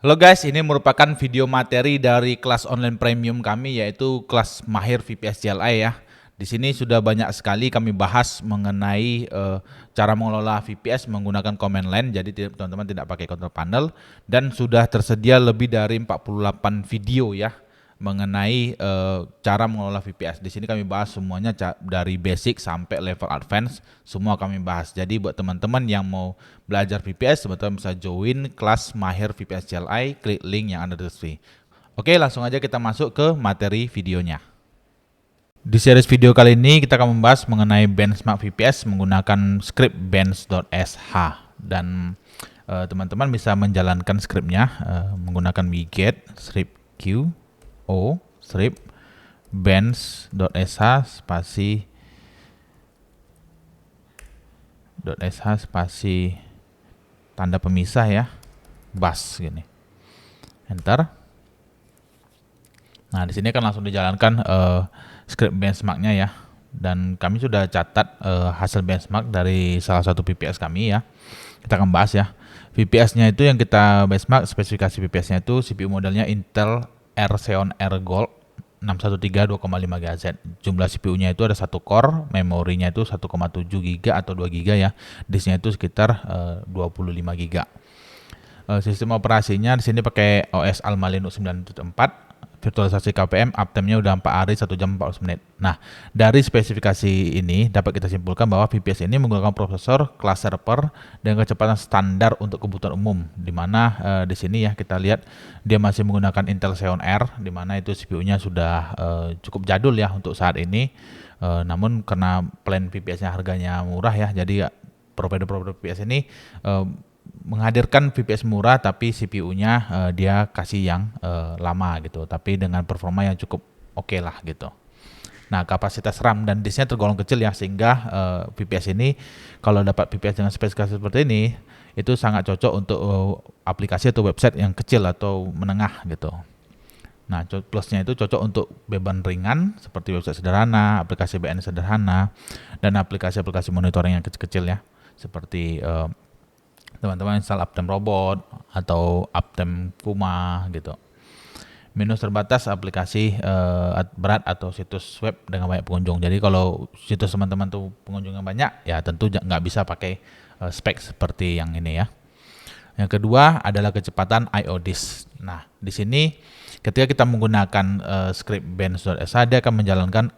Halo guys, ini merupakan video materi dari kelas online premium kami, yaitu kelas Mahir VPS CLI ya. Di sini sudah banyak sekali kami bahas mengenai cara mengelola VPS menggunakan command line, jadi teman-teman tidak pakai control panel, dan sudah tersedia lebih dari 48 video ya mengenai cara mengelola VPS. Di sini kami bahas semuanya dari basic sampai level advance, semua kami bahas. Jadi buat teman-teman yang mau belajar VPS, teman-teman bisa join kelas Mahir VPS CLI, klik link yang ada di deskripsi. Oke, langsung aja kita masuk ke materi videonya. Di series video kali ini kita akan membahas mengenai benchmark VPS menggunakan script bench.sh, dan teman-teman bisa menjalankan scriptnya menggunakan wget script q o strip bench.sh spasi tanda pemisah ya, bus gini, enter. Nah, di sini kan langsung dijalankan script benchmarknya ya, dan kami sudah catat hasil benchmark dari salah satu VPS kami ya. Kita akan bahas ya. VPS-nya itu yang kita benchmark, spesifikasi VPS-nya itu CPU modelnya Intel Xeon R Gold 613 2,5 GHz. Jumlah CPU-nya itu ada 1 core, memorinya itu 1,7 GB atau 2 GB ya. Disknya itu sekitar 25 GB. Sistem operasinya di sini pakai OS Alma Linux 9.4. Virtualisasi KVM, uptime-nya udah 4 hari 1 jam 40 menit. Nah, dari spesifikasi ini dapat kita simpulkan bahwa VPS ini menggunakan prosesor kelas server dengan kecepatan standar untuk kebutuhan umum, di mana di sini ya kita lihat dia masih menggunakan Intel Xeon R, di mana itu CPU-nya sudah cukup jadul ya untuk saat ini. Namun karena plan VPS-nya harganya murah ya, jadi provider-provider VPS ini menghadirkan VPS murah tapi CPU-nya dia kasih yang lama gitu, tapi dengan performa yang cukup oke lah gitu. Nah, kapasitas RAM dan disknya tergolong kecil ya, sehingga VPS ini kalau dapat VPS dengan spesifikasi seperti ini itu sangat cocok untuk aplikasi atau website yang kecil atau menengah gitu. Nah, plusnya itu cocok untuk beban ringan seperti website sederhana, aplikasi BN sederhana, dan aplikasi-aplikasi monitoring yang kecil-kecil ya, seperti teman-teman install Uptime Robot atau Uptime Kuma gitu. Minus terbatas aplikasi berat atau situs web dengan banyak pengunjung. Jadi kalau situs teman-teman tuh pengunjungnya banyak, ya tentu nggak bisa pakai spek seperti yang ini ya. Yang kedua adalah kecepatan I/O disk. Nah, di sini ketika kita menggunakan script bench.sh, dia akan menjalankan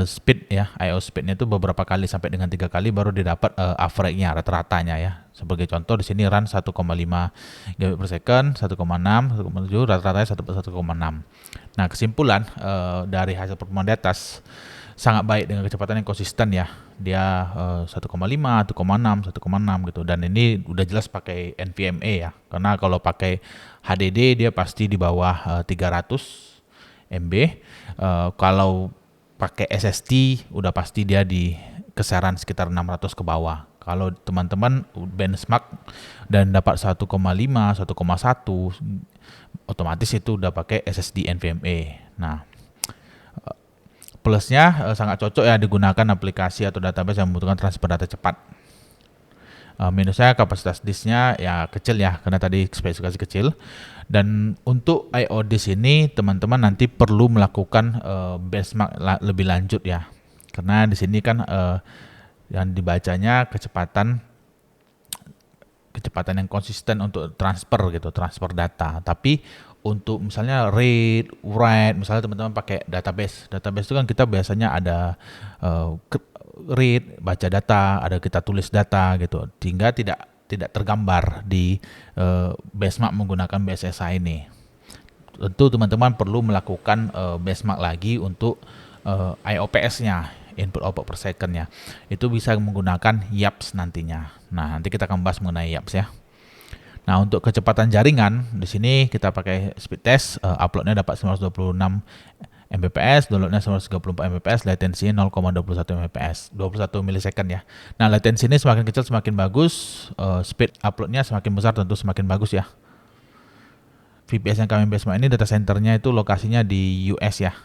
speed ya, I/O speednya itu beberapa kali sampai dengan 3 kali baru didapat average-nya, rata-ratanya ya. Sebagai contoh di sini run 1,5 GB per second, 1,6, 1,7, rata-ratanya 1,6. Nah, kesimpulan dari hasil pertemuan di atas sangat baik dengan kecepatan yang konsisten ya. Dia 1,5, 1,6, 1,6 gitu. Dan ini udah jelas pakai NVMe ya. Karena kalau pakai HDD dia pasti di bawah 300 MB. Kalau pakai SSD udah pasti dia di kisaran sekitar 600 ke bawah. Kalau teman-teman benchmark dan dapat 1,5, 1,1, otomatis itu udah pakai SSD NVMe. Nah, plusnya sangat cocok ya digunakan aplikasi atau database yang membutuhkan transfer data cepat. Minusnya kapasitas disknya ya kecil ya, karena tadi spesifikasi kecil. Dan untuk I/O disk ini teman-teman nanti perlu melakukan benchmark lebih lanjut ya, karena di sini kan yang dibacanya kecepatan yang konsisten untuk transfer gitu, transfer data. Tapi untuk misalnya read, write, misalnya teman-teman pakai database itu kan kita biasanya ada read, baca data, ada kita tulis data gitu, sehingga tidak tergambar di benchmark menggunakan BSSI ini. Tentu teman-teman perlu melakukan benchmark lagi untuk IOPS-nya, input output per second-nya. Itu bisa menggunakan YAPS nantinya. Nah, nanti kita akan bahas mengenai YAPS ya. Nah, untuk kecepatan jaringan di sini kita pakai speed test, uploadnya dapat 926 Mbps, downloadnya 134 Mbps, latensinya 0,21 Mbps, 21 milisecond ya. Nah, latensi ini semakin kecil semakin bagus, speed uploadnya semakin besar tentu semakin bagus ya. VPS yang kami benchmark ini data centernya itu lokasinya di US ya.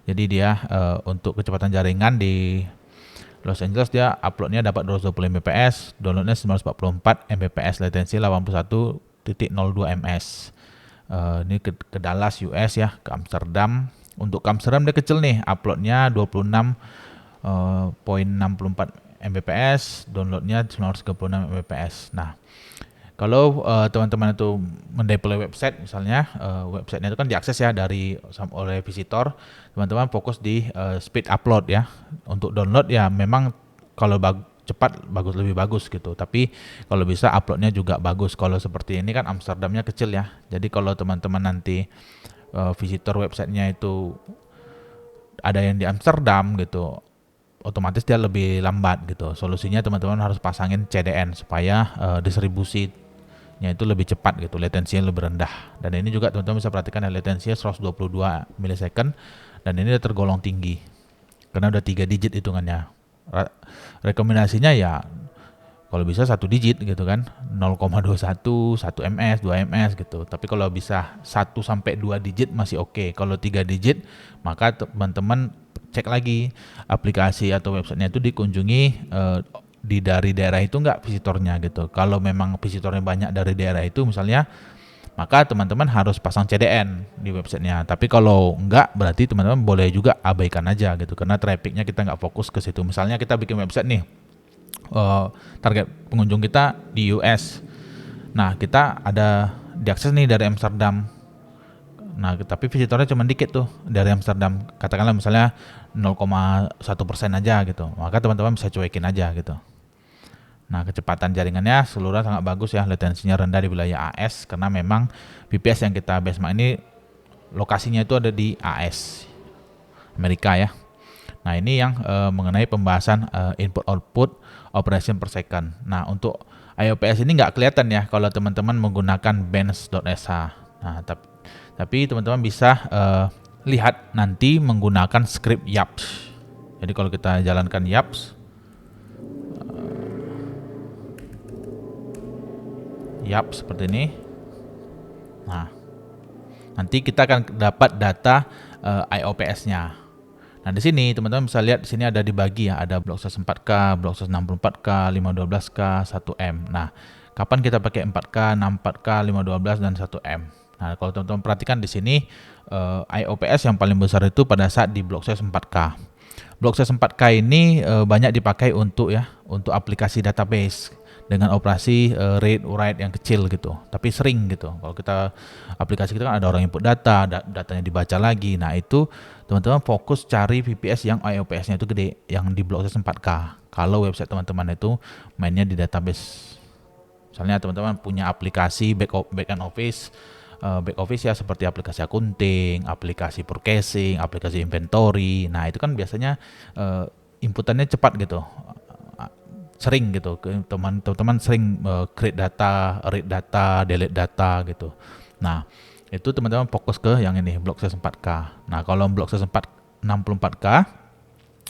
Jadi dia untuk kecepatan jaringan di Los Angeles dia uploadnya dapat 220 Mbps, downloadnya 944 Mbps, latensi 81.02 ms. Ini ke Dallas US ya, ke Amsterdam. Untuk ke Amsterdam dia kecil nih, uploadnya 26,64 Mbps, downloadnya 936 Mbps. Nah, kalau teman-teman itu mendeploy website misalnya, websitenya itu kan diakses ya oleh visitor, teman-teman fokus di speed upload ya. Untuk download ya memang kalau cepat lebih bagus gitu. Tapi kalau bisa uploadnya juga bagus. Kalau seperti ini kan Amsterdamnya kecil ya. Jadi kalau teman-teman nanti visitor websitenya itu ada yang di Amsterdam gitu, otomatis dia lebih lambat gitu. Solusinya teman-teman harus pasangin CDN supaya distribusinya itu lebih cepat gitu, latensinya lebih rendah. Dan ini juga teman-teman bisa perhatikan ya, latensinya 122 milisecond dan ini udah tergolong tinggi karena udah 3 digit hitungannya. Rekomendasinya ya kalau bisa 1 digit gitu kan, 0,21, 1 ms, 2 ms gitu. Tapi kalau bisa 1 sampai 2 digit masih oke. Kalau 3 digit maka teman-teman cek lagi aplikasi atau websitenya itu dikunjungi dari daerah itu enggak visitornya gitu. Kalau memang visitornya banyak dari daerah itu misalnya, maka teman-teman harus pasang CDN di websitenya. Tapi kalau enggak, berarti teman-teman boleh juga abaikan aja gitu, karena trafficnya kita nggak fokus ke situ. Misalnya kita bikin website nih, target pengunjung kita di US. Nah, kita ada diakses nih dari Amsterdam. Nah, tapi visitornya cuma dikit tuh dari Amsterdam. Katakanlah misalnya 0,1% aja gitu. Maka teman-teman bisa cuekin aja gitu. Nah, kecepatan jaringannya seluruh sangat bagus ya, latensinya rendah di wilayah AS karena memang VPS yang kita benchmark ini lokasinya itu ada di AS, Amerika ya. Nah, ini yang mengenai pembahasan input output operation per second. Nah, untuk IOPS ini nggak kelihatan ya kalau teman-teman menggunakan bench.sh. Nah, tapi teman-teman bisa lihat nanti menggunakan script YAPS. Jadi kalau kita jalankan YAPS, seperti ini. Nah, nanti kita akan dapat data IOPS-nya. Nah, di sini teman-teman bisa lihat di sini ada dibagi ya, ada block size 4K, block size 64K, 512K, 1M. Nah, kapan kita pakai 4K, 64K, 512 dan 1M. Nah, kalau teman-teman perhatikan di sini IOPS yang paling besar itu pada saat di block size 4K. Block size 4K ini banyak dipakai untuk aplikasi database dengan operasi read write yang kecil gitu, tapi sering gitu. Kalau kita aplikasi kita kan ada orang input datanya dibaca lagi. Nah, itu teman-teman fokus cari VPS yang IOPS-nya itu gede, yang di block size 4K. Kalau website teman-teman itu mainnya di database, misalnya teman-teman punya aplikasi back-end office, back office ya, seperti aplikasi akunting, aplikasi purchasing, aplikasi inventory. Nah, itu kan biasanya inputannya cepat gitu, sering gitu. Teman-teman sering create data, read data, delete data gitu. Nah, itu teman-teman fokus ke yang ini, block size 4K. Nah, kalau block size 64K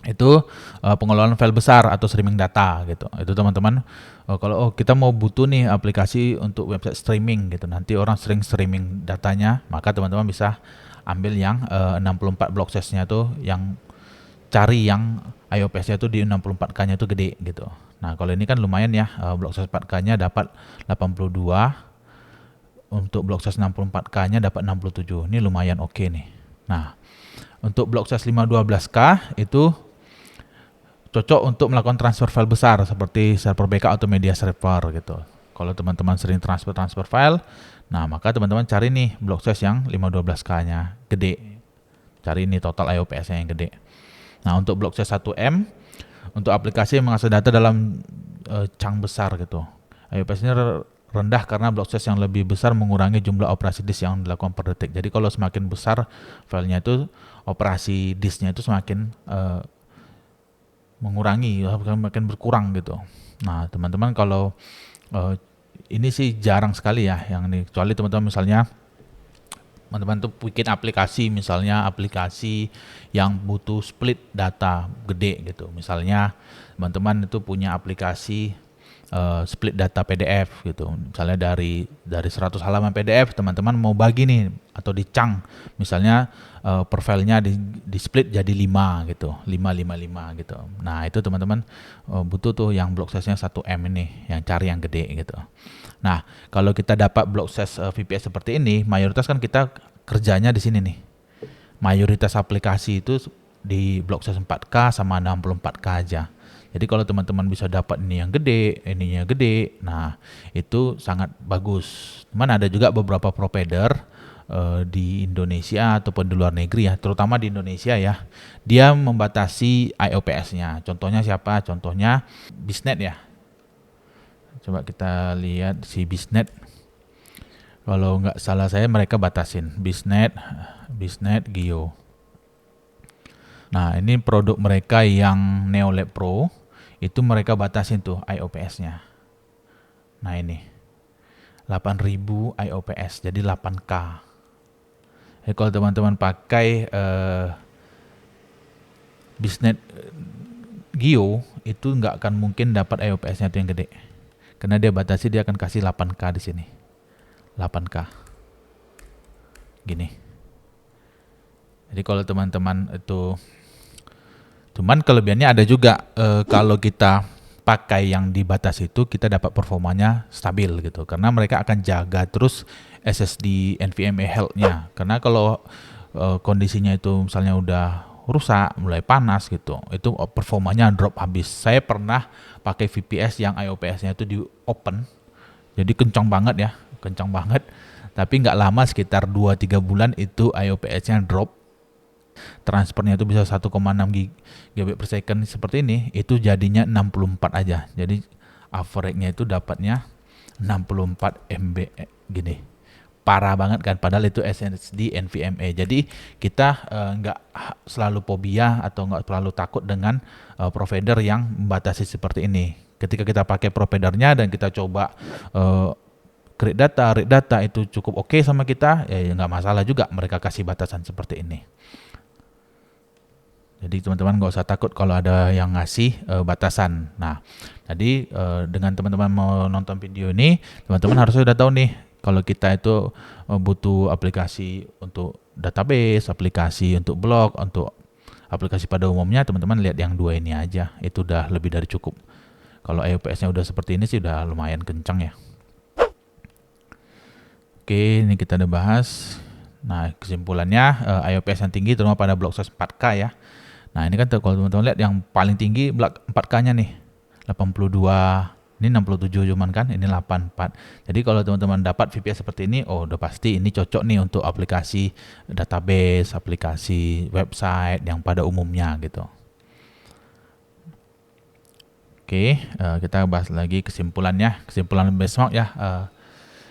itu pengelolaan file besar atau streaming data gitu. Itu teman-teman kalau kita mau butuh nih aplikasi untuk website streaming gitu, nanti orang sering streaming datanya, maka teman-teman bisa ambil yang 64 block size-nya tuh, yang cari yang IOPS-nya tuh di 64K-nya tuh gede gitu. Nah, kalau ini kan lumayan ya, block size 4K-nya dapat 82, untuk block size 64K-nya dapat 67. Ini lumayan oke nih. Nah, untuk block size 512K itu cocok untuk melakukan transfer file besar seperti server backup atau media server gitu. Kalau teman-teman sering transfer file, nah maka teman-teman cari nih block size yang 512K-nya gede. Cari ini total IOPS-nya yang gede. Nah, untuk block size 1M untuk aplikasi yang mengakses data dalam chunk besar gitu, IOPS-nya rendah karena block size yang lebih besar mengurangi jumlah operasi disk yang dilakukan per detik. Jadi kalau semakin besar filenya itu, operasi disknya itu semakin mengurangi, makin berkurang gitu. Nah, teman-teman kalau ini sih jarang sekali ya yang ini, kecuali teman-teman misalnya teman-teman tuh bikin aplikasi, misalnya aplikasi yang butuh split data gede gitu. Misalnya teman-teman itu punya aplikasi split data PDF gitu. Misalnya dari 100 halaman PDF teman-teman mau bagi nih atau dicang, misalnya per filenya di split jadi 5 gitu, 5 gitu. Nah, itu teman-teman butuh tuh yang block size-nya 1M ini, yang cari yang gede gitu. Nah, kalau kita dapat block size VPS seperti ini, mayoritas kan kita kerjanya di sini nih. Mayoritas aplikasi itu di block size 4K sama 64K aja. Jadi kalau teman-teman bisa dapat ini yang gede, ininya gede, nah itu sangat bagus. Cuman ada juga beberapa provider di Indonesia ataupun di luar negeri ya, terutama di Indonesia ya, dia membatasi IOPS-nya. Contohnya siapa? Contohnya Bisnet ya. Coba kita lihat si Bisnet. Kalau nggak salah saya mereka batasin Bisnet Geo. Nah ini produk mereka yang NeoLab Pro itu mereka batasin tuh IOPS-nya. Nah ini 8000 IOPS jadi 8K. Jadi kalau teman-teman pakai Bisnet Geo itu nggak akan mungkin dapat IOPS-nya itu yang gede. Karena dia batasi dia akan kasih 8K di sini. 8K. Gini. Jadi kalau teman-teman itu, cuman kelebihannya ada juga kalau kita pakai yang dibatasi itu kita dapat performanya stabil gitu. Karena mereka akan jaga terus SSD NVMe health-nya. Karena kalau kondisinya itu misalnya udah rusak, mulai panas gitu, itu performanya drop habis. Saya pernah pakai VPS yang IOPS-nya itu di open, jadi kencang banget ya, kencang banget. Tapi nggak lama, sekitar 2-3 bulan itu IOPS-nya drop. Transfernya itu bisa 1,6 GB per second seperti ini, itu jadinya 64 aja. Jadi average-nya itu dapatnya 64 MB gini. Parah banget kan, padahal itu SSD NVMe. Jadi kita nggak selalu fobia atau nggak terlalu takut dengan provider yang membatasi seperti ini. Ketika kita pakai providernya dan kita coba create data, read data itu cukup oke sama kita, ya nggak masalah juga mereka kasih batasan seperti ini. Jadi teman-teman nggak usah takut kalau ada yang ngasih batasan. Nah, tadi dengan teman-teman mau nonton video ini, teman-teman harusnya udah tahu nih kalau kita itu butuh aplikasi untuk database, aplikasi untuk blog, untuk aplikasi pada umumnya, teman-teman lihat yang dua ini aja, itu udah lebih dari cukup. Kalau IOPS-nya udah seperti ini sih udah lumayan kencang ya. Oke, ini kita udah bahas. Nah, kesimpulannya IOPS yang tinggi terutama pada block size 4K ya. Nah, ini kan kalau teman-teman lihat yang paling tinggi block 4K-nya nih. 82, ini 67 cuman kan, ini 84. Jadi kalau teman-teman dapat VPS seperti ini, oh udah pasti ini cocok nih untuk aplikasi database, aplikasi website yang pada umumnya gitu. Oke, kita bahas lagi kesimpulannya. Kesimpulan benchmark ya.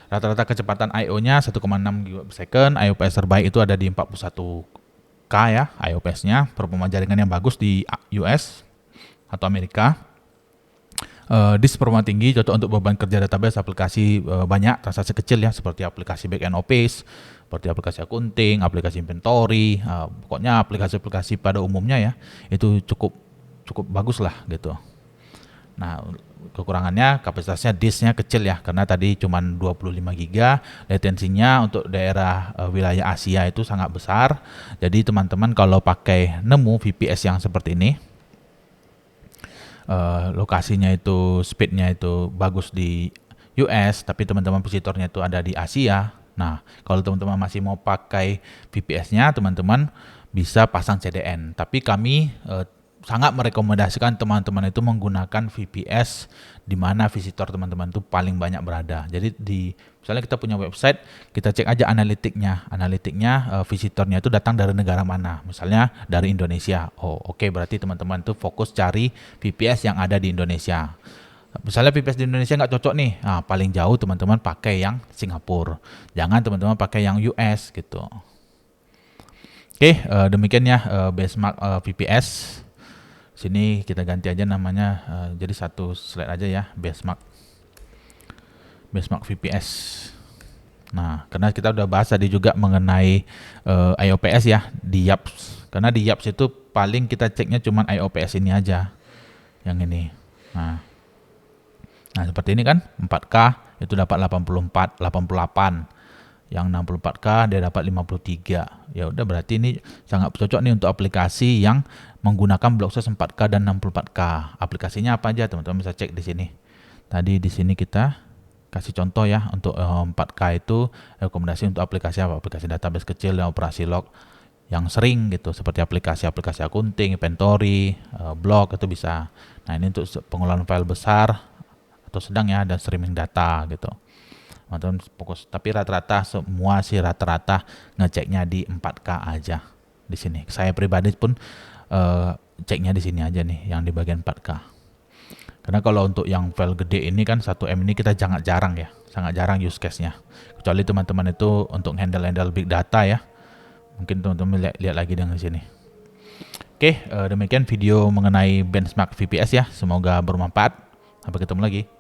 Rata-rata kecepatan I/O-nya 1,6 GB per second, IOPS terbaik itu ada di 41K ya, IOPS-nya. Performa jaringan yang bagus di US atau Amerika. Disk performa tinggi, cocok untuk beban kerja database, aplikasi banyak, transaksi kecil ya, seperti aplikasi back-end office, seperti aplikasi accounting, aplikasi inventory, pokoknya aplikasi-aplikasi pada umumnya ya, itu cukup bagus lah gitu. Nah, kekurangannya kapasitasnya disknya kecil ya, karena tadi cuma 25 GB, latensinya untuk daerah wilayah Asia itu sangat besar. Jadi teman-teman kalau pakai nemu VPS yang seperti ini, lokasinya itu speednya itu bagus di US, tapi teman-teman visitornya itu ada di Asia. Nah, kalau teman-teman masih mau pakai VPS-nya, teman-teman bisa pasang CDN. Tapi kami sangat merekomendasikan teman-teman itu menggunakan VPS di mana visitor teman-teman itu paling banyak berada. Jadi misalnya kita punya website, kita cek aja analitiknya. Analitiknya visitornya itu datang dari negara mana. Misalnya dari Indonesia. Oh, oke, berarti teman-teman itu fokus cari VPS yang ada di Indonesia. Misalnya VPS di Indonesia nggak cocok nih, nah, paling jauh teman-teman pakai yang Singapura. Jangan teman-teman pakai yang US gitu. Oke, demikian ya benchmark VPS. Sini kita ganti aja namanya, jadi satu slide aja ya, benchmark VPS. Nah, karena kita udah bahas tadi juga mengenai IOPS ya di YAPS. Karena di YAPS itu paling kita ceknya cuma IOPS ini aja, yang ini. Nah seperti ini kan, 4K itu dapat 84, 88. Yang 64K dia dapat 53. Ya udah, berarti ini sangat cocok nih untuk aplikasi yang menggunakan block size 4K dan 64K. Aplikasinya apa aja teman-teman bisa cek di sini. Tadi di sini kita kasih contoh ya untuk 4K itu rekomendasi untuk aplikasi apa? Aplikasi database kecil dan operasi log yang sering gitu, seperti aplikasi-aplikasi accounting, inventory, blog itu bisa. Nah ini untuk pengolahan file besar atau sedang ya, dan streaming data gitu. Teman-teman fokus. Tapi rata-rata semua sih rata-rata ngeceknya di 4K aja di sini. Saya pribadi pun ceknya di sini aja nih, yang di bagian 4K. Karena kalau untuk yang file gede ini kan 1M ini kita sangat jarang ya, sangat jarang use case-nya. Kecuali teman-teman itu untuk handle big data ya. Mungkin teman-teman lihat lagi dengan sini. Oke, demikian video mengenai benchmark VPS ya. Semoga bermanfaat. Sampai ketemu lagi.